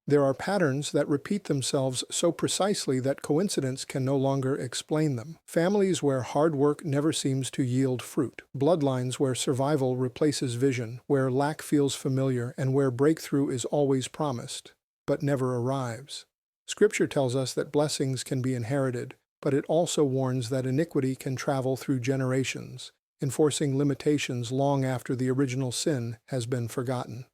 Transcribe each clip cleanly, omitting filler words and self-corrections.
There are patterns that repeat themselves so precisely that coincidence can no longer explain them. Families where hard work never seems to yield fruit. Bloodlines where survival replaces vision, where lack feels familiar, and where breakthrough is always promised, but never arrives. Scripture tells us that blessings can be inherited, but it also warns that iniquity can travel through generations, enforcing limitations long after the original sin has been forgotten.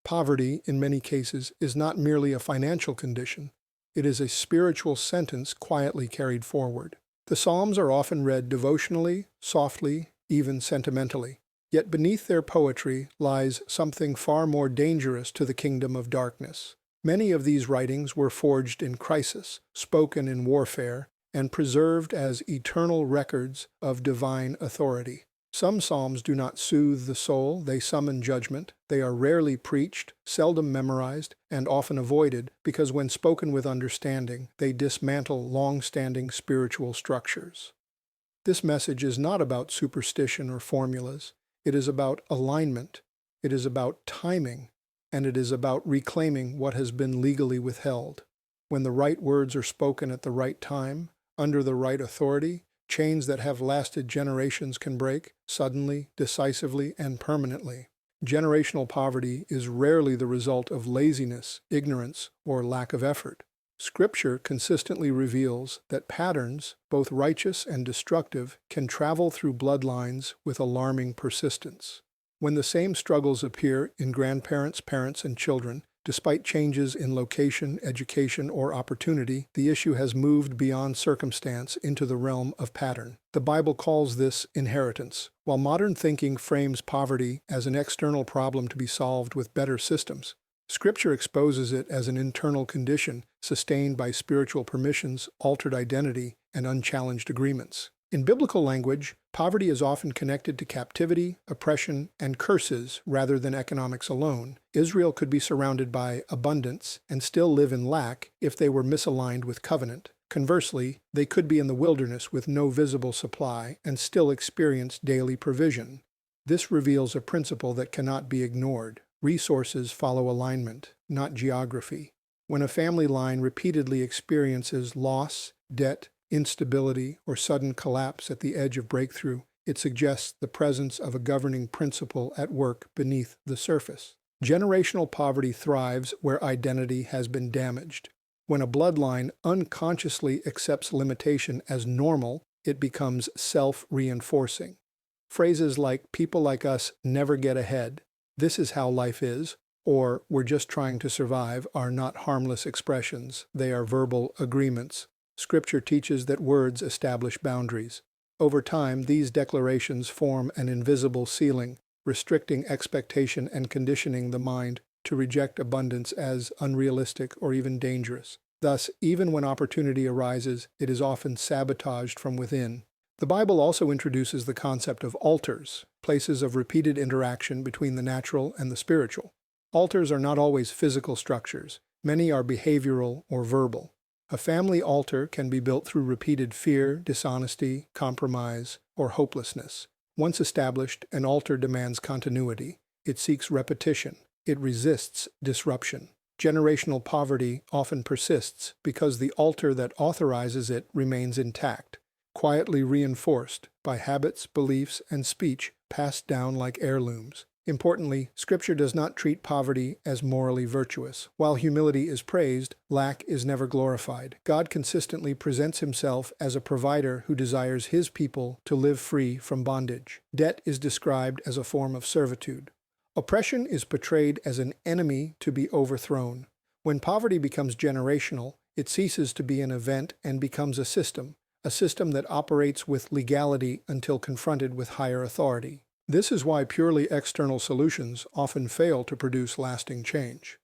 Poverty, in many cases, is not merely a financial condition. It is a spiritual sentence quietly carried forward. The Psalms are often read devotionally, softly, even sentimentally. Yet beneath their poetry lies something far more dangerous to the kingdom of darkness. Many of these writings were forged in crisis, spoken in warfare, and preserved as eternal records of divine authority. Some psalms do not soothe the soul, they summon judgment. They are rarely preached, seldom memorized, and often avoided because when spoken with understanding, they dismantle long-standing spiritual structures. This message is not about superstition or formulas. It is about alignment. It is about timing. And it is about reclaiming what has been legally withheld. When the right words are spoken at the right time, under the right authority, chains that have lasted generations can break, suddenly, decisively, and permanently. Generational poverty is rarely the result of laziness, ignorance, or lack of effort. Scripture consistently reveals that patterns, both righteous and destructive, can travel through bloodlines with alarming persistence. When the same struggles appear in grandparents, parents, and children, despite changes in location, education, or opportunity, the issue has moved beyond circumstance into the realm of pattern. The Bible calls this inheritance. While modern thinking frames poverty as an external problem to be solved with better systems, Scripture exposes it as an internal condition sustained by spiritual permissions, altered identity, and unchallenged agreements. In biblical language, poverty is often connected to captivity, oppression, and curses rather than economics alone. Israel could be surrounded by abundance and still live in lack if they were misaligned with covenant. Conversely, they could be in the wilderness with no visible supply and still experience daily provision. This reveals a principle that cannot be ignored. Resources follow alignment, not geography. When a family line repeatedly experiences loss, debt, instability, or sudden collapse at the edge of breakthrough, it suggests the presence of a governing principle at work beneath the surface. Generational poverty thrives where identity has been damaged. When a bloodline unconsciously accepts limitation as normal, it becomes self-reinforcing. Phrases like "people like us never get ahead," "this is how life is," or "we're just trying to survive" are not harmless expressions. They are verbal agreements. Scripture teaches that words establish boundaries. Over time, these declarations form an invisible ceiling, restricting expectation and conditioning the mind to reject abundance as unrealistic or even dangerous. Thus, even when opportunity arises, it is often sabotaged from within. The Bible also introduces the concept of altars, places of repeated interaction between the natural and the spiritual. Altars are not always physical structures. Many are behavioral or verbal. A family altar can be built through repeated fear, dishonesty, compromise, or hopelessness. Once established, an altar demands continuity. It seeks repetition. It resists disruption. Generational poverty often persists because the altar that authorizes it remains intact, quietly reinforced by habits, beliefs, and speech passed down like heirlooms. Importantly, Scripture does not treat poverty as morally virtuous. While humility is praised, lack is never glorified. God consistently presents himself as a provider who desires his people to live free from bondage. Debt is described as a form of servitude. Oppression is portrayed as an enemy to be overthrown. When poverty becomes generational, it ceases to be an event and becomes a system that operates with legality until confronted with higher authority. This is why purely external solutions often fail to produce lasting change.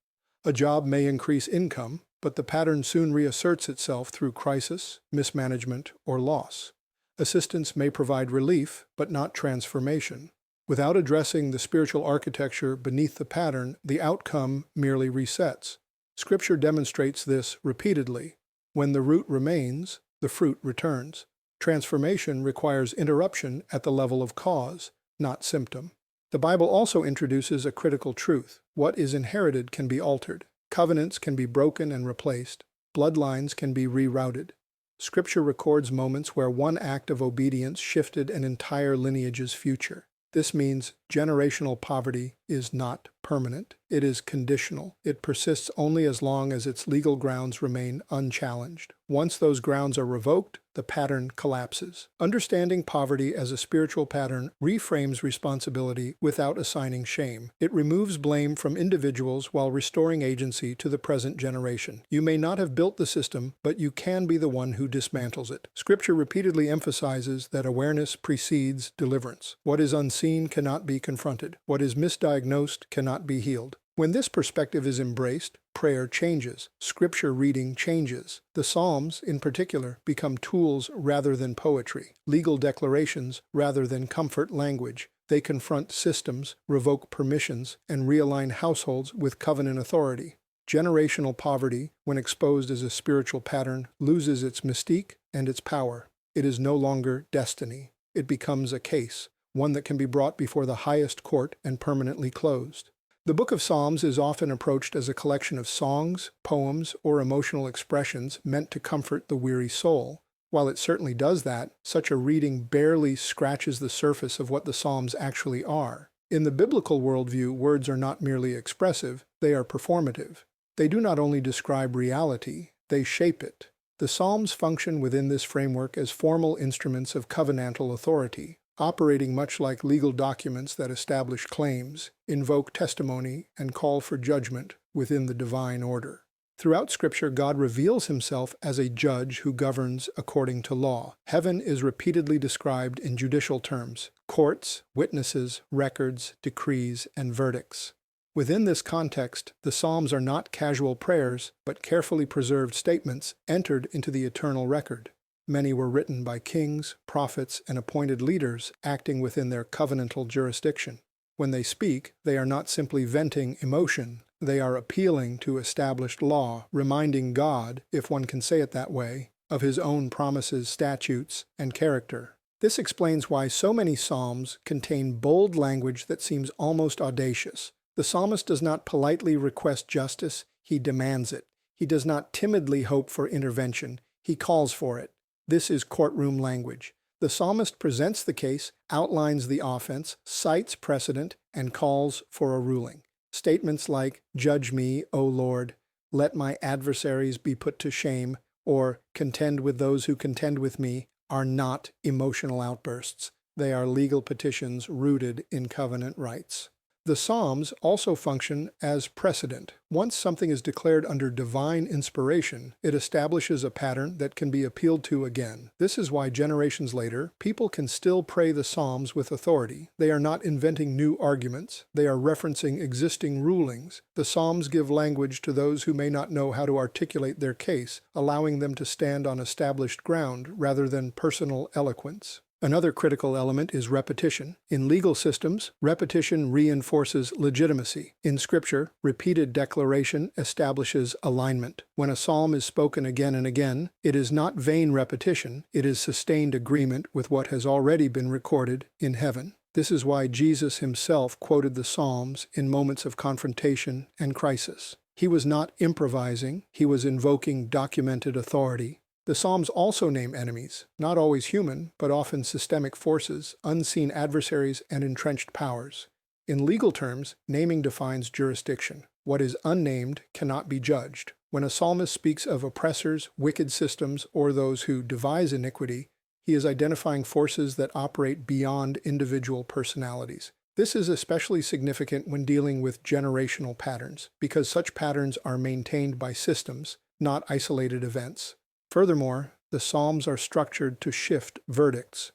A job may increase income, but the pattern soon reasserts itself through crisis, mismanagement, or loss. Assistance may provide relief, but not transformation. Without addressing the spiritual architecture beneath the pattern, the outcome merely resets. Scripture demonstrates this repeatedly. When the root remains, the fruit returns. Transformation requires interruption at the level of cause, not symptom. The Bible also introduces a critical truth. What is inherited can be altered. Covenants can be broken and replaced. Bloodlines can be rerouted. Scripture records moments where one act of obedience shifted an entire lineage's future. This means generational poverty is not permanent. It is conditional. It persists only as long as its legal grounds remain unchallenged. Once those grounds are revoked, the pattern collapses. Understanding poverty as a spiritual pattern reframes responsibility without assigning shame. It removes blame from individuals while restoring agency to the present generation. You may not have built the system, but you can be the one who dismantles it. Scripture repeatedly emphasizes that awareness precedes deliverance. What is unseen cannot be confronted. What is misdiagnosed cannot be healed. When this perspective is embraced, prayer changes, scripture reading changes. The Psalms, in particular, become tools rather than poetry, legal declarations rather than comfort language. They confront systems, revoke permissions, and realign households with covenant authority. Generational poverty, when exposed as a spiritual pattern, loses its mystique and its power. It is no longer destiny. It becomes a case, one that can be brought before the highest court and permanently closed. The Book of Psalms is often approached as a collection of songs, poems, or emotional expressions meant to comfort the weary soul. While it certainly does that, such a reading barely scratches the surface of what the Psalms actually are. In the biblical worldview, words are not merely expressive, they are performative. They do not only describe reality, they shape it. The Psalms function within this framework as formal instruments of covenantal authority, operating much like legal documents that establish claims, invoke testimony, and call for judgment within the divine order. Throughout Scripture, God reveals himself as a judge who governs according to law. Heaven is repeatedly described in judicial terms: courts, witnesses, records, decrees, and verdicts. Within this context, the Psalms are not casual prayers, but carefully preserved statements entered into the eternal record. Many were written by kings, prophets, and appointed leaders acting within their covenantal jurisdiction. When they speak, they are not simply venting emotion. They are appealing to established law, reminding God, if one can say it that way, of his own promises, statutes, and character. This explains why so many psalms contain bold language that seems almost audacious. The psalmist does not politely request justice, he demands it. He does not timidly hope for intervention, he calls for it. This is courtroom language. The psalmist presents the case, outlines the offense, cites precedent, and calls for a ruling. Statements like, "Judge me, O Lord," "Let my adversaries be put to shame," or "Contend with those who contend with me," are not emotional outbursts. They are legal petitions rooted in covenant rights. The Psalms also function as precedent. Once something is declared under divine inspiration, it establishes a pattern that can be appealed to again. This is why generations later, people can still pray the Psalms with authority. They are not inventing new arguments. They are referencing existing rulings. The Psalms give language to those who may not know how to articulate their case, allowing them to stand on established ground rather than personal eloquence. Another critical element is repetition. In legal systems, repetition reinforces legitimacy. In Scripture, repeated declaration establishes alignment. When a psalm is spoken again and again, it is not vain repetition, it is sustained agreement with what has already been recorded in heaven. This is why Jesus himself quoted the Psalms in moments of confrontation and crisis. He was not improvising, he was invoking documented authority. The Psalms also name enemies, not always human, but often systemic forces, unseen adversaries, and entrenched powers. In legal terms, naming defines jurisdiction. What is unnamed cannot be judged. When a psalmist speaks of oppressors, wicked systems, or those who devise iniquity, he is identifying forces that operate beyond individual personalities. This is especially significant when dealing with generational patterns, because such patterns are maintained by systems, not isolated events. Furthermore, the Psalms are structured to shift verdicts.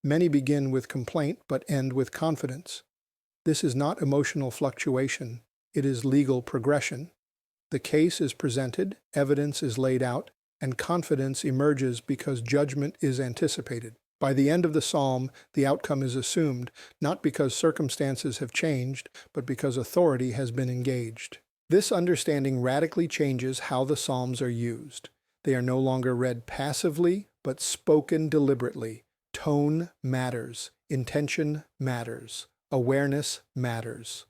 Many begin with complaint but end with confidence. This is not emotional fluctuation, it is legal progression. The case is presented, evidence is laid out, and confidence emerges because judgment is anticipated. By the end of the psalm, the outcome is assumed, not because circumstances have changed, but because authority has been engaged. This understanding radically changes how the Psalms are used. They are no longer read passively, but spoken deliberately. Tone matters. Intention matters. Awareness matters.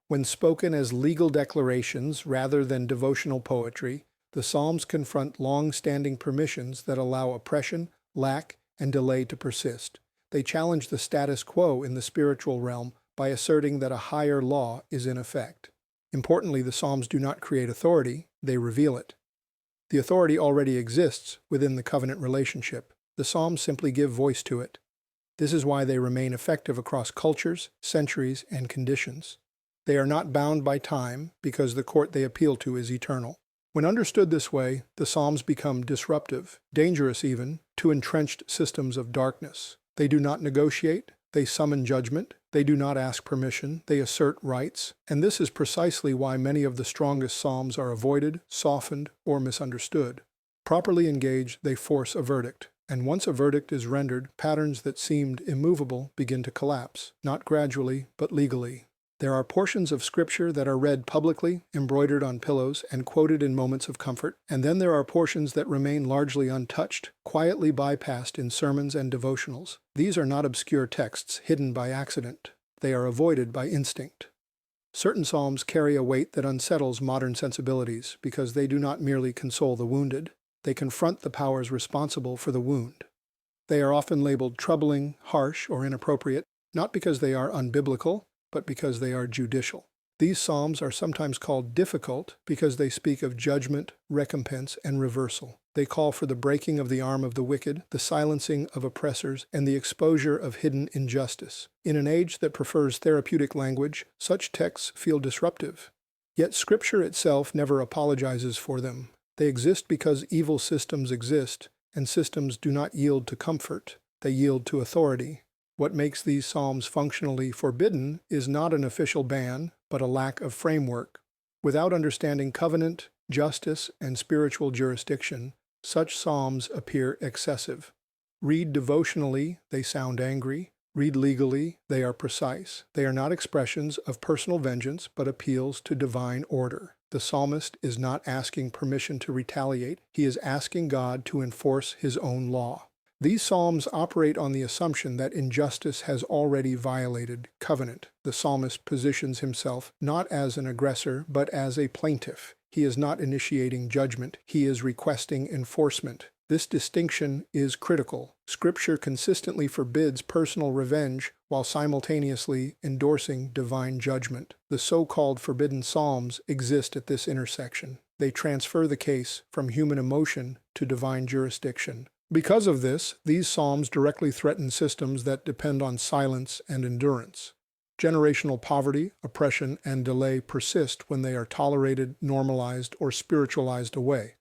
When spoken as legal declarations rather than devotional poetry, the Psalms confront long-standing permissions that allow oppression, lack, and delay to persist. They challenge the status quo in the spiritual realm by asserting that a higher law is in effect. Importantly, the Psalms do not create authority, they reveal it. The authority already exists within the covenant relationship. The Psalms simply give voice to it. This is why they remain effective across cultures, centuries, and conditions. They are not bound by time because the court they appeal to is eternal. When understood this way, the Psalms become disruptive, dangerous even, to entrenched systems of darkness. They do not negotiate, they summon judgment, they do not ask permission, they assert rights, and this is precisely why many of the strongest Psalms are avoided, softened, or misunderstood. Properly engaged, they force a verdict, and once a verdict is rendered, patterns that seemed immovable begin to collapse, not gradually, but legally. There are portions of Scripture that are read publicly, embroidered on pillows, and quoted in moments of comfort, and then there are portions that remain largely untouched, quietly bypassed in sermons and devotionals. These are not obscure texts hidden by accident. They are avoided by instinct. Certain Psalms carry a weight that unsettles modern sensibilities because they do not merely console the wounded, they confront the powers responsible for the wound. They are often labeled troubling, harsh, or inappropriate, not because they are unbiblical, but because they are judicial. These Psalms are sometimes called difficult because they speak of judgment, recompense, and reversal. They call for the breaking of the arm of the wicked, the silencing of oppressors, and the exposure of hidden injustice. In an age that prefers therapeutic language, such texts feel disruptive. Yet Scripture itself never apologizes for them. They exist because evil systems exist, and systems do not yield to comfort. They yield to authority. What makes these Psalms functionally forbidden is not an official ban, but a lack of framework. Without understanding covenant, justice, and spiritual jurisdiction, such Psalms appear excessive. Read devotionally, they sound angry. Read legally, they are precise. They are not expressions of personal vengeance, but appeals to divine order. The psalmist is not asking permission to retaliate. He is asking God to enforce his own law. These Psalms operate on the assumption that injustice has already violated covenant. The psalmist positions himself not as an aggressor, but as a plaintiff. He is not initiating judgment. He is requesting enforcement. This distinction is critical. Scripture consistently forbids personal revenge while simultaneously endorsing divine judgment. The so-called forbidden Psalms exist at this intersection. They transfer the case from human emotion to divine jurisdiction. Because of this, these Psalms directly threaten systems that depend on silence and endurance. Generational poverty, oppression, and delay persist when they are tolerated, normalized, or spiritualized away.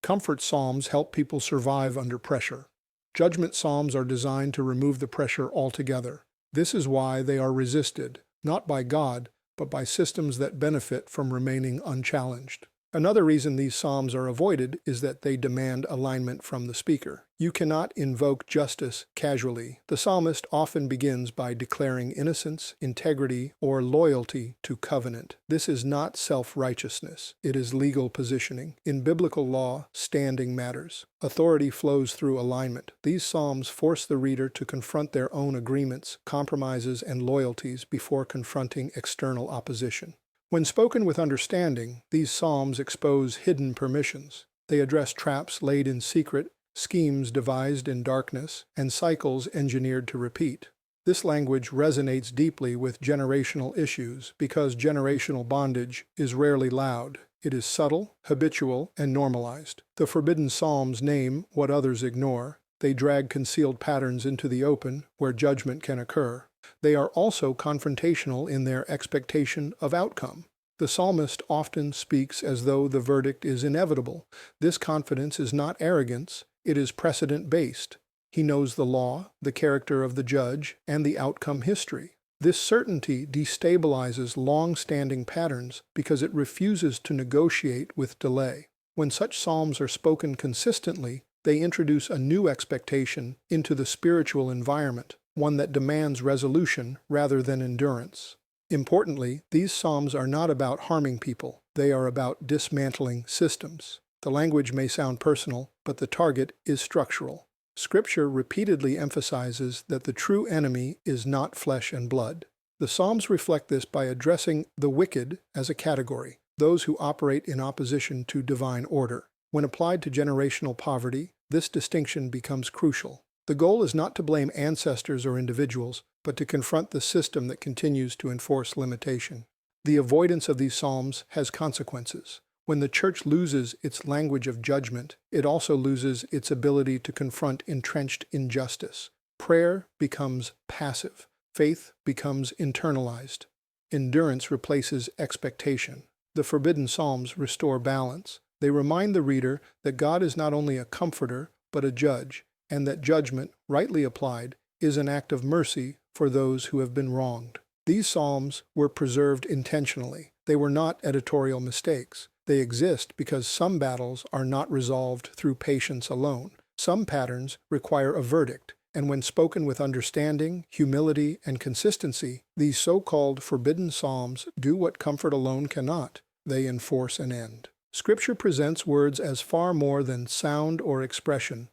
Comfort Psalms help people survive under pressure. Judgment Psalms are designed to remove the pressure altogether. This is why they are resisted, not by God, but by systems that benefit from remaining unchallenged. Another reason these Psalms are avoided is that they demand alignment from the speaker. You cannot invoke justice casually. The psalmist often begins by declaring innocence, integrity, or loyalty to covenant. This is not self-righteousness. It is legal positioning. In biblical law, standing matters. Authority flows through alignment. These Psalms force the reader to confront their own agreements, compromises, and loyalties before confronting external opposition. When spoken with understanding, these Psalms expose hidden permissions. They address traps laid in secret, schemes devised in darkness, and cycles engineered to repeat. This language resonates deeply with generational issues because generational bondage is rarely loud. It is subtle, habitual, and normalized. The forbidden Psalms name what others ignore. They drag concealed patterns into the open where judgment can occur. They are also confrontational in their expectation of outcome. The psalmist often speaks as though the verdict is inevitable. This confidence is not arrogance, it is precedent-based. He knows the law, the character of the judge, and the outcome history. This certainty destabilizes long-standing patterns because it refuses to negotiate with delay. When such psalms are spoken consistently, they introduce a new expectation into the spiritual environment, one that demands resolution rather than endurance. Importantly, these psalms are not about harming people. They are about dismantling systems. The language may sound personal, but the target is structural. Scripture repeatedly emphasizes that the true enemy is not flesh and blood. The Psalms reflect this by addressing the wicked as a category, those who operate in opposition to divine order. When applied to generational poverty, this distinction becomes crucial. The goal is not to blame ancestors or individuals, but to confront the system that continues to enforce limitation. The avoidance of these psalms has consequences. When the church loses its language of judgment, it also loses its ability to confront entrenched injustice. Prayer becomes passive. Faith becomes internalized. Endurance replaces expectation. The forbidden psalms restore balance. They remind the reader that God is not only a comforter, but a judge, and that judgment, rightly applied, is an act of mercy for those who have been wronged. These psalms were preserved intentionally. They were not editorial mistakes. They exist because some battles are not resolved through patience alone. Some patterns require a verdict, and when spoken with understanding, humility, and consistency, these so-called forbidden psalms do what comfort alone cannot. They enforce an end. Scripture presents words as far more than sound or expression.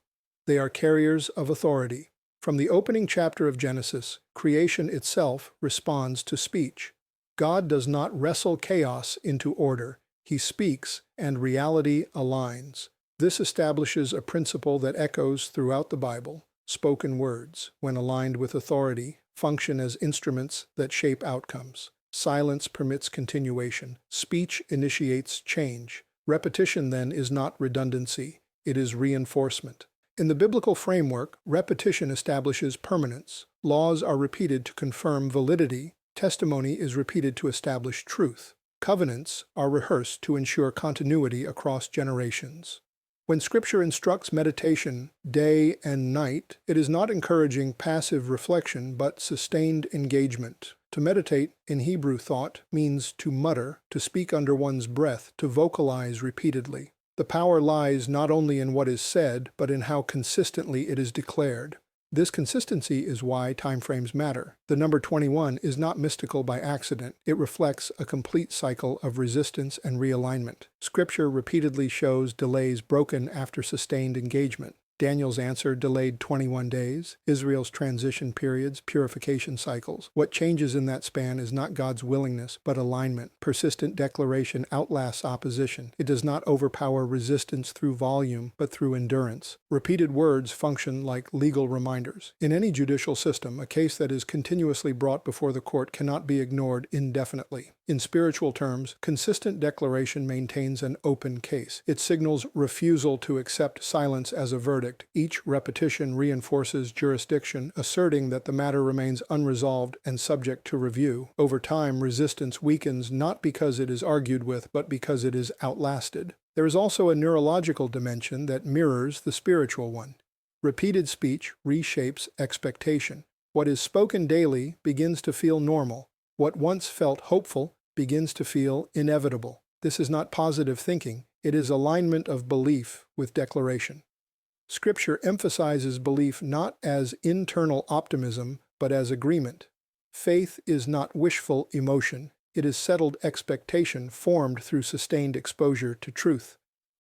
They are carriers of authority. From the opening chapter of Genesis, creation itself responds to speech. God does not wrestle chaos into order. He speaks, and reality aligns. This establishes a principle that echoes throughout the Bible. Spoken words, when aligned with authority, function as instruments that shape outcomes. Silence permits continuation. Speech initiates change. Repetition, then, is not redundancy. It is reinforcement. In the biblical framework, repetition establishes permanence. Laws are repeated to confirm validity. Testimony is repeated to establish truth. Covenants are rehearsed to ensure continuity across generations. When Scripture instructs meditation day and night, it is not encouraging passive reflection but sustained engagement. To meditate in Hebrew thought means to mutter, to speak under one's breath, to vocalize repeatedly. The power lies not only in what is said, but in how consistently it is declared. This consistency is why timeframes matter. The number 21 is not mystical by accident. It reflects a complete cycle of resistance and realignment. Scripture repeatedly shows delays broken after sustained engagement. Daniel's answer delayed 21 days, Israel's transition periods, purification cycles. What changes in that span is not God's willingness, but alignment. Persistent declaration outlasts opposition. It does not overpower resistance through volume, but through endurance. Repeated words function like legal reminders. In any judicial system, a case that is continuously brought before the court cannot be ignored indefinitely. In spiritual terms, consistent declaration maintains an open case. It signals refusal to accept silence as a verdict. Each repetition reinforces jurisdiction, asserting that the matter remains unresolved and subject to review. Over time, resistance weakens not because it is argued with, but because it is outlasted. There is also a neurological dimension that mirrors the spiritual one. Repeated speech reshapes expectation. What is spoken daily begins to feel normal. What once felt hopeful begins to feel inevitable. This is not positive thinking. It is alignment of belief with declaration. Scripture emphasizes belief not as internal optimism, but as agreement. Faith is not wishful emotion. It is settled expectation formed through sustained exposure to truth.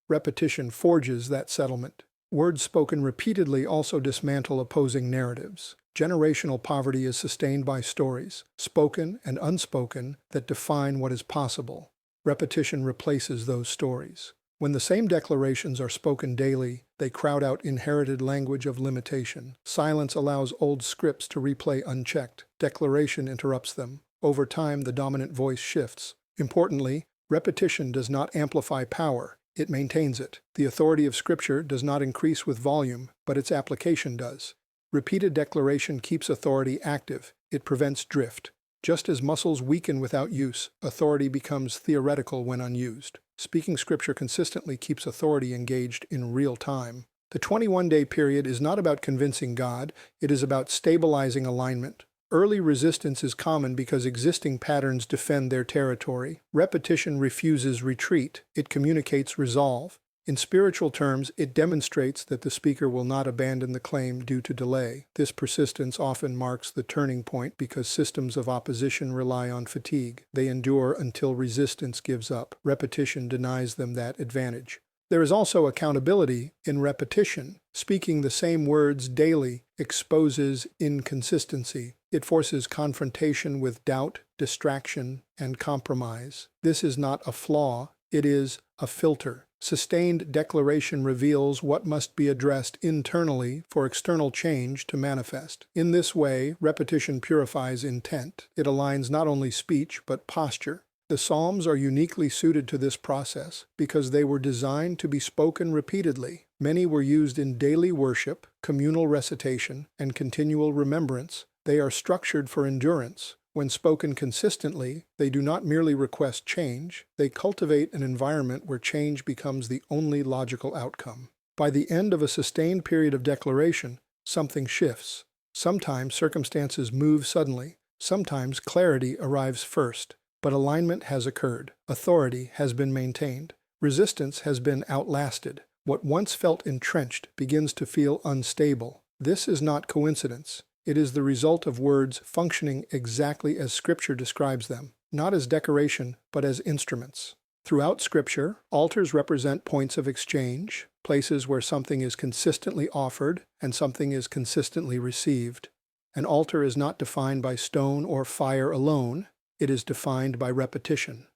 Repetition forges that settlement. Words spoken repeatedly also dismantle opposing narratives. Generational poverty is sustained by stories, spoken and unspoken, that define what is possible. Repetition replaces those stories. When the same declarations are spoken daily, they crowd out inherited language of limitation. Silence allows old scripts to replay unchecked. Declaration interrupts them. Over time, the dominant voice shifts. Importantly, repetition does not amplify power. It maintains it. The authority of Scripture does not increase with volume, but its application does. Repeated declaration keeps authority active. It prevents drift. Just as muscles weaken without use, authority becomes theoretical when unused. Speaking Scripture consistently keeps authority engaged in real time. The 21-day period is not about convincing God, it is about stabilizing alignment. Early resistance is common because existing patterns defend their territory. Repetition refuses retreat. It communicates resolve. In spiritual terms, it demonstrates that the speaker will not abandon the claim due to delay. This persistence often marks the turning point because systems of opposition rely on fatigue. They endure until resistance gives up. Repetition denies them that advantage. There is also accountability in repetition. Speaking the same words daily exposes inconsistency. It forces confrontation with doubt, distraction, and compromise. This is not a flaw, it is a filter. Sustained declaration reveals what must be addressed internally for external change to manifest. In this way, repetition purifies intent. It aligns not only speech but posture. The Psalms are uniquely suited to this process because they were designed to be spoken repeatedly. Many were used in daily worship, communal recitation, and continual remembrance. They are structured for endurance. When spoken consistently, they do not merely request change, they cultivate an environment where change becomes the only logical outcome. By the end of a sustained period of declaration, something shifts. Sometimes circumstances move suddenly, sometimes clarity arrives first, but alignment has occurred, authority has been maintained, resistance has been outlasted. What once felt entrenched begins to feel unstable. This is not coincidence. It is the result of words functioning exactly as Scripture describes them, not as decoration, but as instruments. Throughout Scripture, altars represent points of exchange, places where something is consistently offered and something is consistently received. An altar is not defined by stone or fire alone, it is defined by repetition.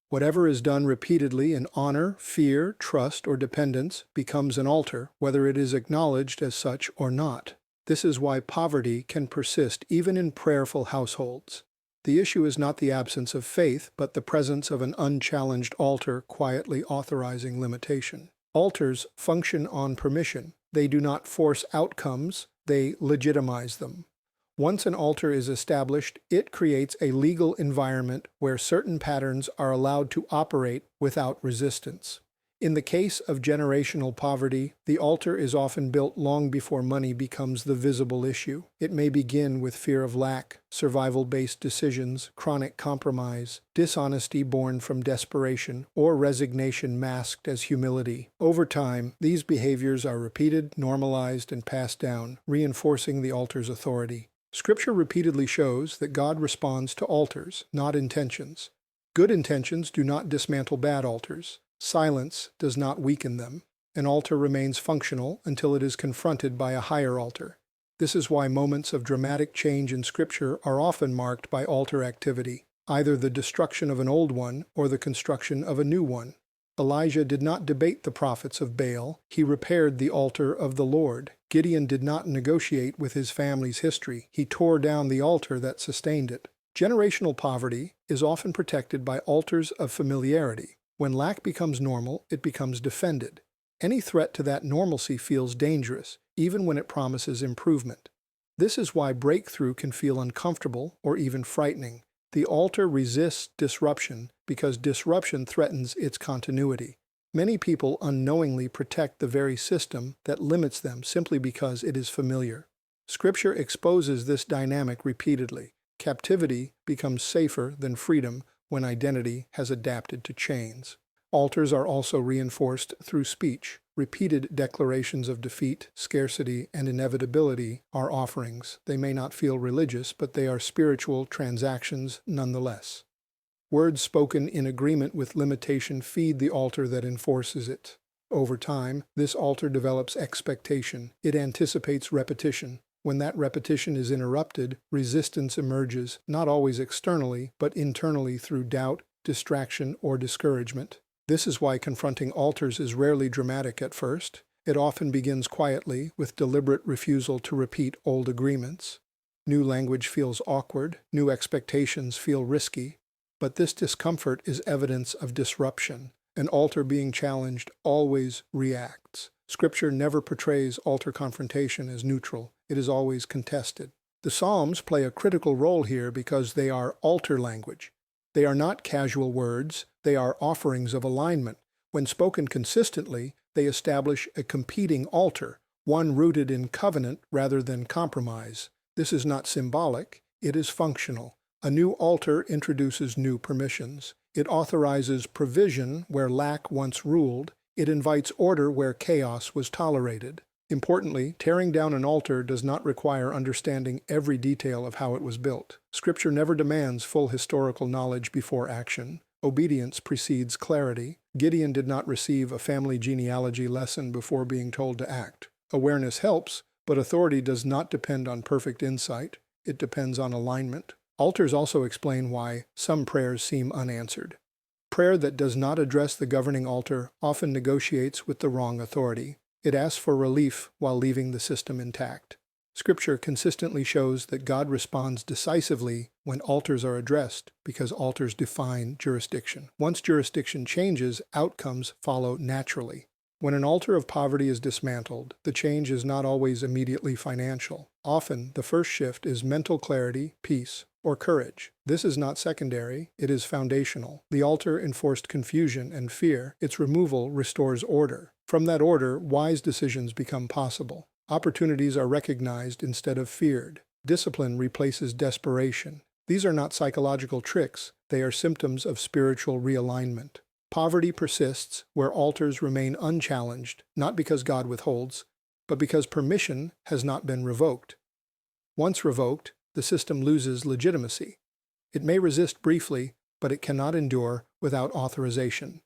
Whatever is done repeatedly in honor, fear, trust, or dependence becomes an altar, whether it is acknowledged as such or not. This is why poverty can persist even in prayerful households. The issue is not the absence of faith, but the presence of an unchallenged altar quietly authorizing limitation. Altars function on permission. They do not force outcomes, they legitimize them. Once an altar is established, it creates a legal environment where certain patterns are allowed to operate without resistance. In the case of generational poverty, the altar is often built long before money becomes the visible issue. It may begin with fear of lack, survival-based decisions, chronic compromise, dishonesty born from desperation, or resignation masked as humility. Over time, these behaviors are repeated, normalized, and passed down, reinforcing the altar's authority. Scripture repeatedly shows that God responds to altars, not intentions. Good intentions do not dismantle bad altars. Silence does not weaken them. An altar remains functional until it is confronted by a higher altar. This is why moments of dramatic change in Scripture are often marked by altar activity, either the destruction of an old one or the construction of a new one. Elijah did not debate the prophets of Baal, he repaired the altar of the Lord. Gideon did not negotiate with his family's history, he tore down the altar that sustained it. Generational poverty is often protected by altars of familiarity. When lack becomes normal, it becomes defended. Any threat to that normalcy feels dangerous, even when it promises improvement. This is why breakthrough can feel uncomfortable or even frightening. The altar resists disruption because disruption threatens its continuity. Many people unknowingly protect the very system that limits them simply because it is familiar. Scripture exposes this dynamic repeatedly. Captivity becomes safer than freedom when identity has adapted to chains. Altars are also reinforced through speech. Repeated declarations of defeat, scarcity, and inevitability are offerings. They may not feel religious, but they are spiritual transactions nonetheless. Words spoken in agreement with limitation feed the altar that enforces it. Over time, this altar develops expectation. It anticipates repetition. When that repetition is interrupted, resistance emerges, not always externally, but internally through doubt, distraction, or discouragement. This is why confronting altars is rarely dramatic at first. It often begins quietly, with deliberate refusal to repeat old agreements. New language feels awkward, new expectations feel risky, but this discomfort is evidence of disruption. An altar being challenged always reacts. Scripture never portrays altar confrontation as neutral. It is always contested. The Psalms play a critical role here because they are altar language. They are not casual words, they are offerings of alignment. When spoken consistently, they establish a competing altar, one rooted in covenant rather than compromise. This is not symbolic, it is functional. A new altar introduces new permissions. It authorizes provision where lack once ruled. It invites order where chaos was tolerated. Importantly, tearing down an altar does not require understanding every detail of how it was built. Scripture never demands full historical knowledge before action. Obedience precedes clarity. Gideon did not receive a family genealogy lesson before being told to act. Awareness helps, but authority does not depend on perfect insight. it depends on alignment. Altars also explain why some prayers seem unanswered. Prayer that does not address the governing altar often negotiates with the wrong authority. It asks for relief while leaving the system intact. Scripture consistently shows that God responds decisively when altars are addressed because altars define jurisdiction. Once jurisdiction changes, outcomes follow naturally. When an altar of poverty is dismantled, the change is not always immediately financial. Often, the first shift is mental clarity, peace, or courage. This is not secondary, it is foundational. The altar enforced confusion and fear. Its removal restores order. From that order, wise decisions become possible. Opportunities are recognized instead of feared. Discipline replaces desperation. These are not psychological tricks, they are symptoms of spiritual realignment. Poverty persists where altars remain unchallenged, not because God withholds, but because permission has not been revoked. Once revoked, the system loses legitimacy. It may resist briefly, but it cannot endure without authorization.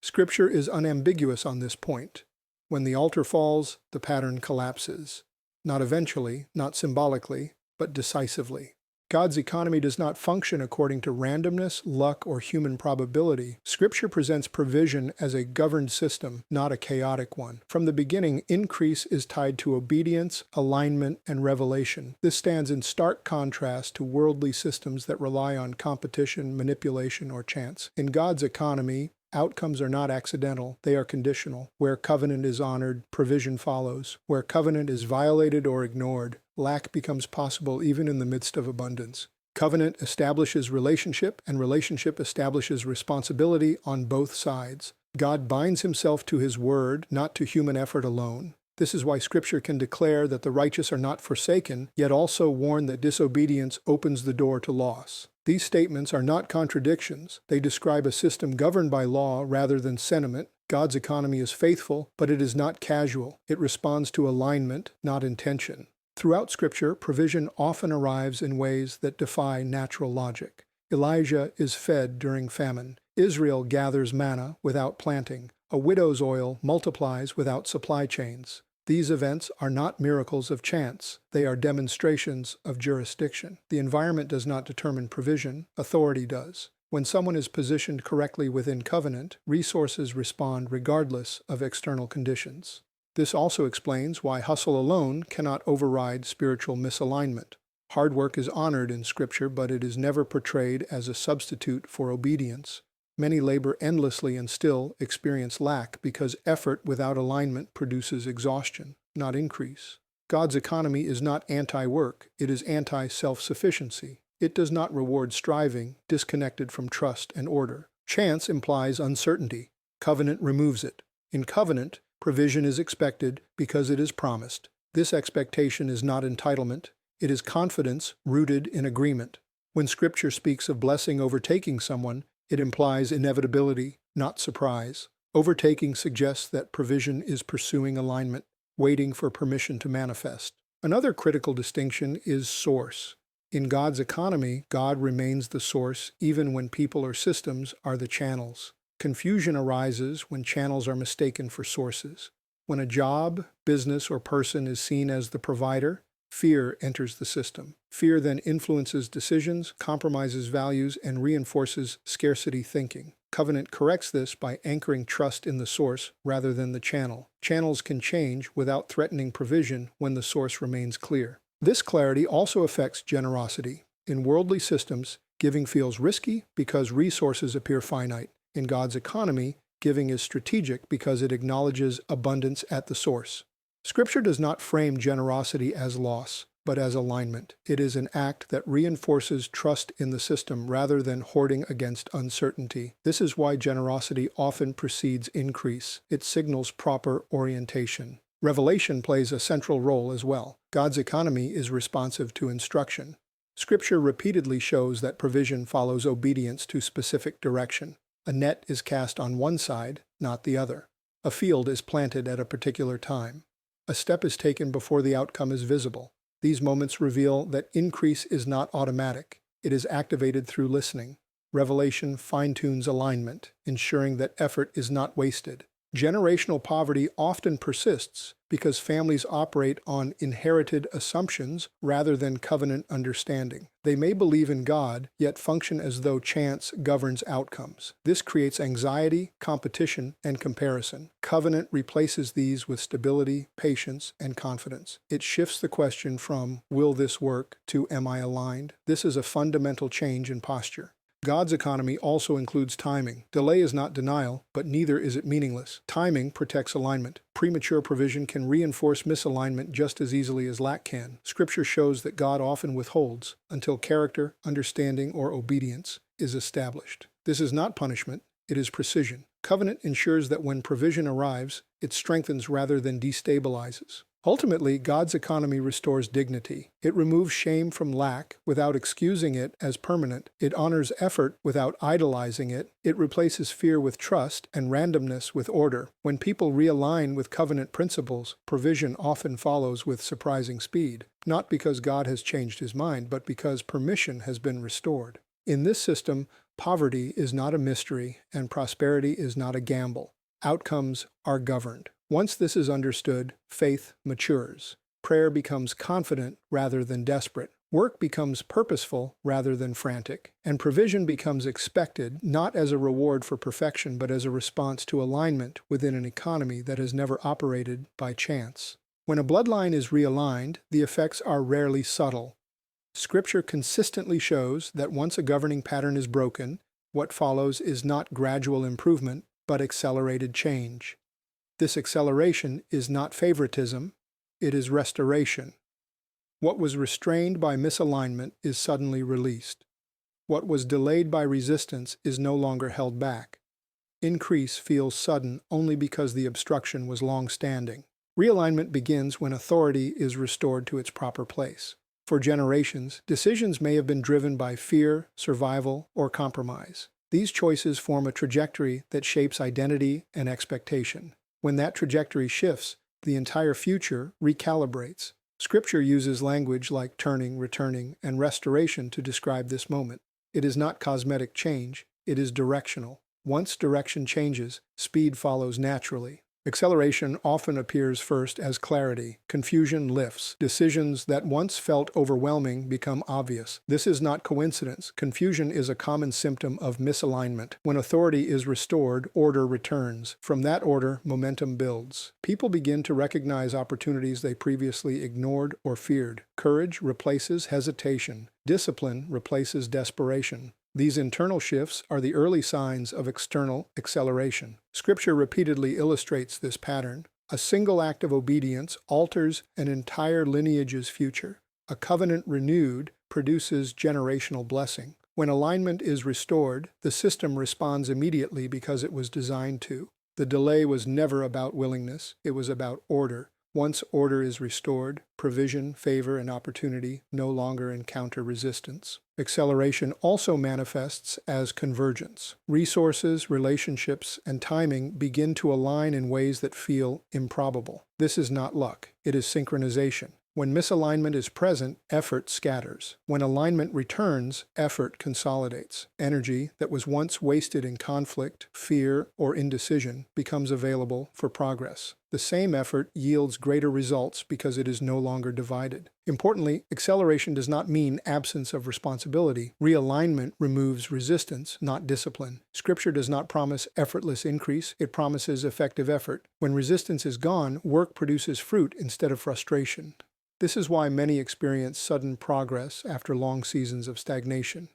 Scripture is unambiguous on this point. When the altar falls, the pattern collapses. Not eventually, not symbolically, but decisively. God's economy does not function according to randomness, luck, or human probability. Scripture presents provision as a governed system, not a chaotic one. From the beginning, increase is tied to obedience, alignment, and revelation. This stands in stark contrast to worldly systems that rely on competition, manipulation, or chance. In God's economy, outcomes are not accidental, they are conditional. Where covenant is honored, provision follows. Where covenant is violated or ignored, lack becomes possible even in the midst of abundance. Covenant establishes relationship, and relationship establishes responsibility on both sides. God binds himself to his word, not to human effort alone. This is why Scripture can declare that the righteous are not forsaken, yet also warn that disobedience opens the door to loss. These statements are not contradictions. They describe a system governed by law rather than sentiment. God's economy is faithful, but it is not casual. It responds to alignment, not intention. Throughout Scripture, provision often arrives in ways that defy natural logic. Elijah is fed during famine. Israel gathers manna without planting. A widow's oil multiplies without supply chains. These events are not miracles of chance. They are demonstrations of jurisdiction. The environment does not determine provision, authority does. When someone is positioned correctly within covenant, resources respond regardless of external conditions. This also explains why hustle alone cannot override spiritual misalignment. Hard work is honored in Scripture, but it is never portrayed as a substitute for obedience. Many labor endlessly and still experience lack because effort without alignment produces exhaustion, not increase. God's economy is not anti-work, it is anti-self-sufficiency. It does not reward striving, disconnected from trust and order. Chance implies uncertainty. Covenant removes it. In covenant, provision is expected because it is promised. This expectation is not entitlement, it is confidence rooted in agreement. When Scripture speaks of blessing overtaking someone, it implies inevitability, not surprise. Overtaking suggests that provision is pursuing alignment, waiting for permission to manifest. Another critical distinction is source. In God's economy, God remains the source even when people or systems are the channels. Confusion arises when channels are mistaken for sources. When a job, business, or person is seen as the provider, fear enters the system. Fear then influences decisions, compromises values, and reinforces scarcity thinking. Covenant corrects this by anchoring trust in the source rather than the channel. Channels can change without threatening provision when the source remains clear. This clarity also affects generosity. In worldly systems, giving feels risky because resources appear finite. In God's economy, giving is strategic because it acknowledges abundance at the source. Scripture does not frame generosity as loss, but as alignment. It is an act that reinforces trust in the system rather than hoarding against uncertainty. This is why generosity often precedes increase. It signals proper orientation. Revelation plays a central role as well. God's economy is responsive to instruction. Scripture repeatedly shows that provision follows obedience to specific direction. A net is cast on one side, not the other. A field is planted at a particular time. A step is taken before the outcome is visible. These moments reveal that increase is not automatic. It is activated through listening. Revelation fine-tunes alignment, ensuring that effort is not wasted. Generational poverty often persists because families operate on inherited assumptions rather than covenant understanding. They may believe in God, yet function as though chance governs outcomes. This creates anxiety, competition, and comparison. Covenant replaces these with stability, patience, and confidence. It shifts the question from, "Will this work?" to, "Am I aligned?" This is a fundamental change in posture. God's economy also includes timing. Delay is not denial, but neither is it meaningless. Timing protects alignment. Premature provision can reinforce misalignment just as easily as lack can. Scripture shows that God often withholds until character, understanding, or obedience is established. This is not punishment, it is precision. Covenant ensures that when provision arrives, it strengthens rather than destabilizes. Ultimately, God's economy restores dignity. It removes shame from lack without excusing it as permanent. It honors effort without idolizing it. It replaces fear with trust and randomness with order. When people realign with covenant principles, provision often follows with surprising speed, not because God has changed his mind, but because permission has been restored. In this system, poverty is not a mystery and prosperity is not a gamble. Outcomes are governed. Once this is understood, faith matures. Prayer becomes confident rather than desperate. Work becomes purposeful rather than frantic. And provision becomes expected, not as a reward for perfection, but as a response to alignment within an economy that has never operated by chance. When a bloodline is realigned, the effects are rarely subtle. Scripture consistently shows that once a governing pattern is broken, what follows is not gradual improvement, but accelerated change. This acceleration is not favoritism, it is restoration. What was restrained by misalignment is suddenly released. What was delayed by resistance is no longer held back. Increase feels sudden only because the obstruction was long-standing. Realignment begins when authority is restored to its proper place. For generations, decisions may have been driven by fear, survival, or compromise. These choices form a trajectory that shapes identity and expectation. When that trajectory shifts, the entire future recalibrates. Scripture uses language like turning, returning, and restoration to describe this moment. It is not cosmetic change, it is directional. Once direction changes, speed follows naturally. Acceleration often appears first as clarity. Confusion lifts. Decisions that once felt overwhelming become obvious. This is not coincidence. Confusion is a common symptom of misalignment. When authority is restored, order returns. From that order, momentum builds. People begin to recognize opportunities they previously ignored or feared. Courage replaces hesitation. Discipline replaces desperation. These internal shifts are the early signs of external acceleration. Scripture repeatedly illustrates this pattern. A single act of obedience alters an entire lineage's future. A covenant renewed produces generational blessing. When alignment is restored, the system responds immediately because it was designed to. The delay was never about willingness, it was about order. Once order is restored, provision, favor, and opportunity no longer encounter resistance. Acceleration also manifests as convergence. Resources, relationships, and timing begin to align in ways that feel improbable. This is not luck, it is synchronization. When misalignment is present, effort scatters. When alignment returns, effort consolidates. Energy that was once wasted in conflict, fear, or indecision becomes available for progress. The same effort yields greater results because it is no longer divided. Importantly, acceleration does not mean absence of responsibility. Realignment removes resistance, not discipline. Scripture does not promise effortless increase, it promises effective effort. When resistance is gone, work produces fruit instead of frustration. This is why many experience sudden progress after long seasons of stagnation.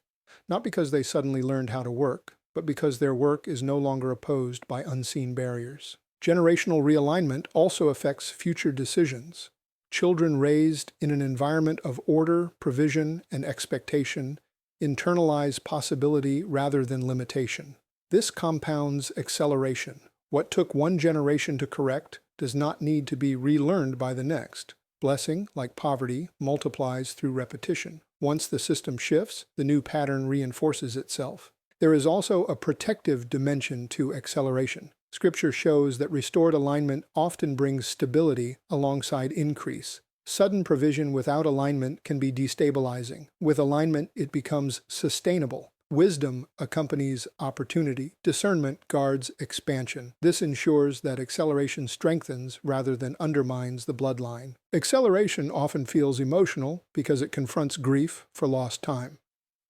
Not because they suddenly learned how to work, but because their work is no longer opposed by unseen barriers. Generational realignment also affects future decisions. Children raised in an environment of order, provision, and expectation internalize possibility rather than limitation. This compounds acceleration. What took one generation to correct does not need to be relearned by the next. Blessing, like poverty, multiplies through repetition. Once the system shifts, the new pattern reinforces itself. There is also a protective dimension to acceleration. Scripture shows that restored alignment often brings stability alongside increase. Sudden provision without alignment can be destabilizing. With alignment, it becomes sustainable. Wisdom accompanies opportunity. Discernment guards expansion. This ensures that acceleration strengthens rather than undermines the bloodline. Acceleration often feels emotional because it confronts grief for lost time.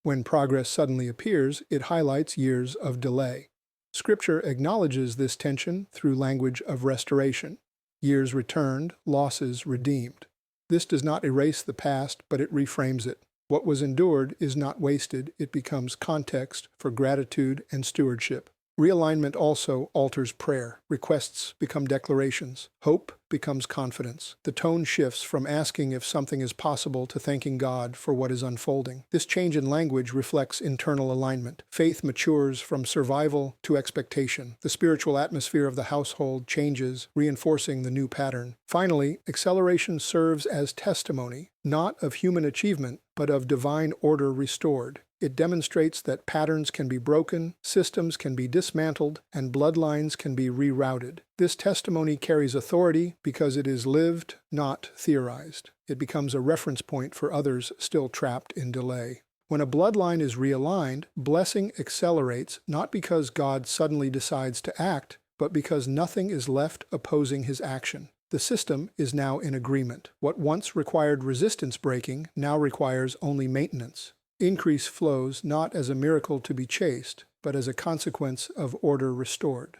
When progress suddenly appears, it highlights years of delay. Scripture acknowledges this tension through language of restoration. Years returned, losses redeemed. This does not erase the past, but it reframes it. What was endured is not wasted, it becomes context for gratitude and stewardship. Realignment also alters prayer. Requests become declarations. Hope becomes confidence. The tone shifts from asking if something is possible to thanking God for what is unfolding. This change in language reflects internal alignment. Faith matures from survival to expectation. The spiritual atmosphere of the household changes, reinforcing the new pattern. Finally, acceleration serves as testimony, not of human achievement, but of divine order restored. It demonstrates that patterns can be broken, systems can be dismantled, and bloodlines can be rerouted. This testimony carries authority because it is lived, not theorized. It becomes a reference point for others still trapped in delay. When a bloodline is realigned, blessing accelerates not because God suddenly decides to act, but because nothing is left opposing his action. The system is now in agreement. What once required resistance breaking now requires only maintenance. Increase flows not as a miracle to be chased, but as a consequence of order restored.